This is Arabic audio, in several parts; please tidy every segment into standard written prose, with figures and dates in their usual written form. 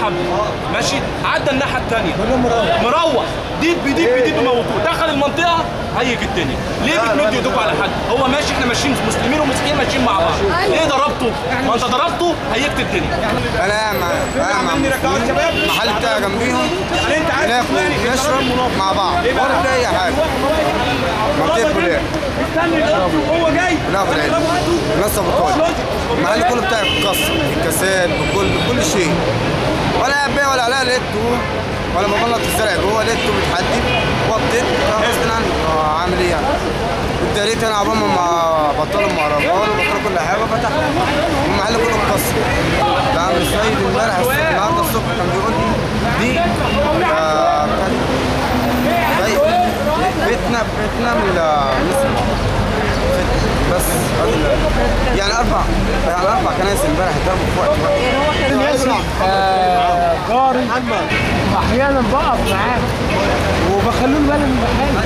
حبل ماشي، عدى الناحيه الثانيه مروح ديب موتوه، دخل المنطقه هيج الدنيا. ليه بتمدوا ايدكم على حد؟ هو ماشي، احنا ماشيين مسلمين ومسيحيين ماشيين مع بعض، ليه ضربته؟ ما انت ضربته هيجت الدنيا. انا مع المحل بتاعي جنبيهم ناكل نشرب مع بعض ولا في اي حاجه. منطقه كليه هو جاي لا في العيد نصب الكل، المحل كله بتاعي اتكسر، الكاسات بكل شيء، ولا بيع ولا علاء لقيته، ولا مبلط الزرع جوه لقيته متحدد وابتديت غصب عني. عامل ايه يعني؟ ابتديت انا عقبال ما بطلوا المهرجان وبطلوا كل حاجه فتحت والمحل كله اتكسر. ده عامل السيد امبارح النهارده الصبح كان بيقول لي دي بيتنا من بس يعني اربع كنايس امبارح اتضربوا في وقت جاري احيانا بقف معاه وبخلوه بالي من الحاجه.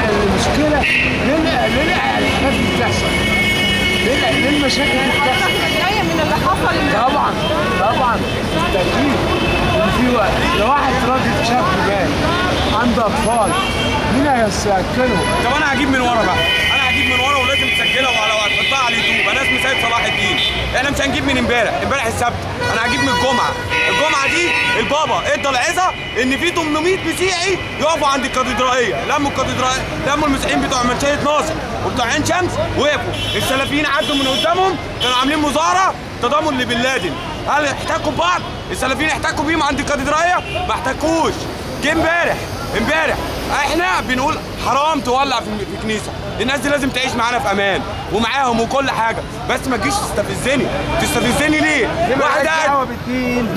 المشكله ليه الحاجات دي بتحصل؟ ليه المشاكل دي بتحصل؟ جايه من اللي حصل. طبعا بالتاكيد ان في وقت لو واحد راجل شاب جاي عنده اطفال مين هيسكنهم؟ طب انا هجيب من ورا بقى، انا هجيب من ورا ولازم تسجلها وعلى تحطها على اليوتيوب. انا اسمي سيد صلاح الدين، احنا مش هنجيب من امبارح السبت، انا هجيب من الجمعه دي البابا ادى العظه ان في 800 مسيحي يقفوا عند الكاتدرائيه، لموا المسيحيين بتوع منشيه ناصر وبتوع عين شمس وقفوا، السلفيين عدوا من قدامهم كانوا عاملين مظاهره تضامن لبن لادن. هل احتكوا ببعض؟ السلفيين احتكوا بيهم عند الكاتدرائيه؟ ما احتكوش. جه امبارح احنا بنقول حرام تولع في كنيسه، الناس دي لازم تعيش معانا في امان ومعاهم وكل حاجه، بس ما تجيش تستفزني ليه؟ واحد قاعد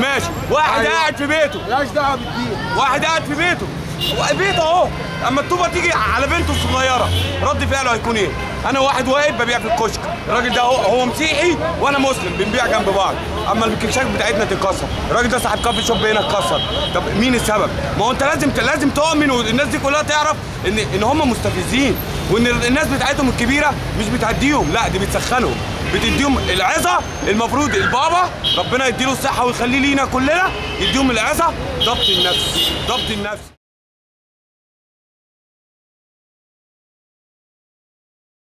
ماشي، واحد قاعد في بيته مالهاش دعوه بالدين، واحد قاعد في بيته اهو، اما الطوبه تيجي على بنته الصغيره رد فعله هيكون ايه؟ انا واحد واقف ببيع في الكشك، الراجل ده هو مسيحي وانا مسلم بنبيع جنب بعض، اما الكشاك بتاعتنا تتكسر، الراجل ده صاحب كافي شوب هنا اتكسر، طب مين السبب؟ ما هو انت لازم تؤمن والناس دي كلها تعرف ان هم مستفزين، وان الناس بتاعتهم الكبيره مش بتعديهم، لا دي بتسخنهم، بتديهم العظه. المفروض البابا ربنا يديله الصحه ويخليه لينا كلنا يديهم العظه ضبط النفس.